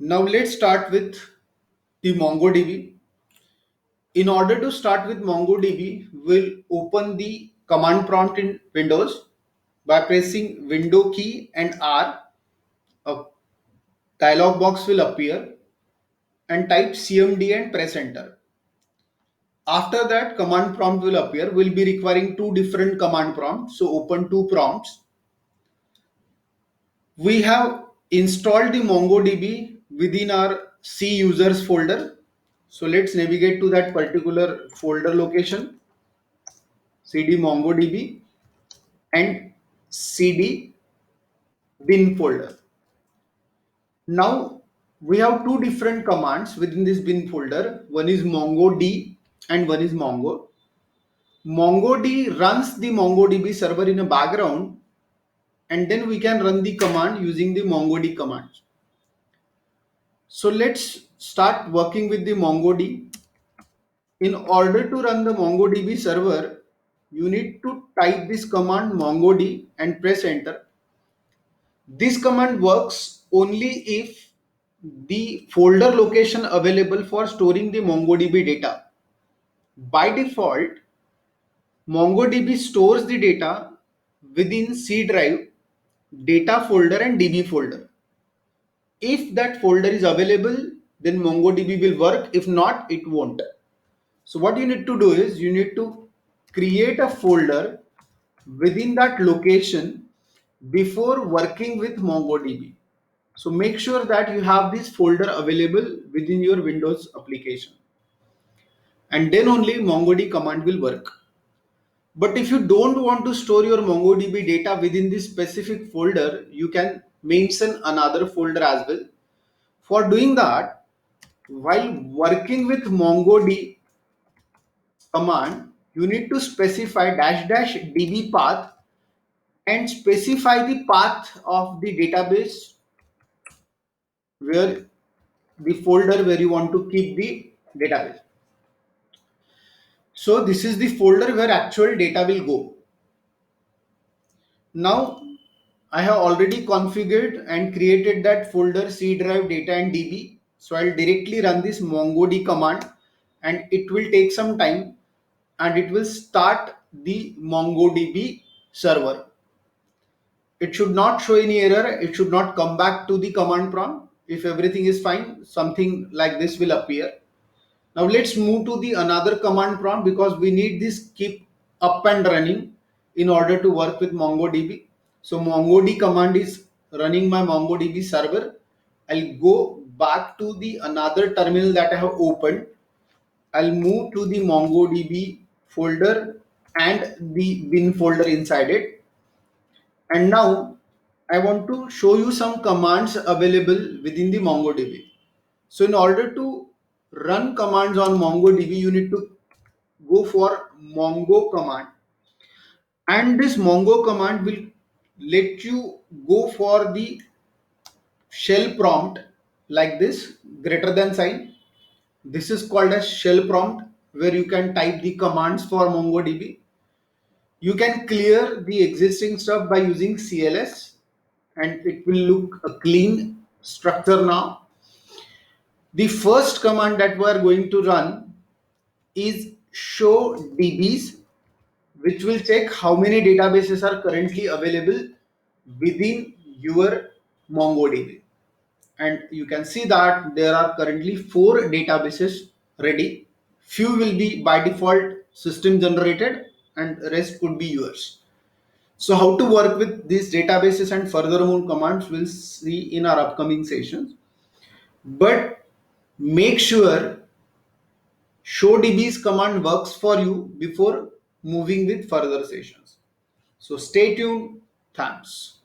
Now let's start with the MongoDB. In order to start with MongoDB, we'll open the command prompt in Windows by pressing Window key and R. A dialog box will appear and type CMD and press enter. After that, command prompt will appear. We'll be requiring two different command prompts. So open two prompts. We have installed the MongoDB within our C users folder. So let's navigate to that particular folder location, cd MongoDB and cd bin folder. Now we have two different commands within this bin folder. One is MongoD and one is Mongo. MongoD runs the MongoDB server in a background, and then we can run the command using the MongoD command. So let's start working with the MongoD. In order to run the MongoDB server, you need to type this command MongoD and press enter. This command works only if the folder location available for storing the MongoDB data. By default, MongoDB stores the data within C drive, data folder and DB folder. If that folder is available, then MongoDB will work. If not, it won't. So what you need to do is you need to create a folder within that location before working with MongoDB. So make sure that you have this folder available within your Windows application, and then only MongoDB command will work. But if you don't want to store your MongoDB data within this specific folder, you can mention another folder as well. For doing that, while working with MongoDB command, you need to specify --db path and specify the path of the database where the folder where you want to keep the database. So this is the folder where actual data will go. Now I have already configured and created that folder C drive data and DB. So I'll directly run this MongoD command, and it will take some time and it will start the MongoDB server. It should not show any error. It should not come back to the command prompt. If everything is fine, something like this will appear. Now let's move to the another command prompt because we need this keep up and running in order to work with MongoDB. So MongoD command is running my MongoDB server. I'll go back to the another terminal that I have opened. I'll move to the MongoDB folder and the bin folder inside it. And now I want to show you some commands available within the MongoDB. So in order to run commands on MongoDB, you need to go for Mongo command. And this Mongo command will let you go for the shell prompt like this, greater than sign. This is called as shell prompt, where you can type the commands for MongoDB. You can clear the existing stuff by using CLS, and it will look a clean structure now. The first command that we are going to run is show DBs, which will check how many databases are currently available within your MongoDB. And you can see that there are currently 4 databases ready. Few will be by default system generated and rest could be yours. So how to work with these databases and furthermore commands we'll see in our upcoming sessions. But make sure show DB's command works for you before moving with further sessions. So stay tuned. Thanks.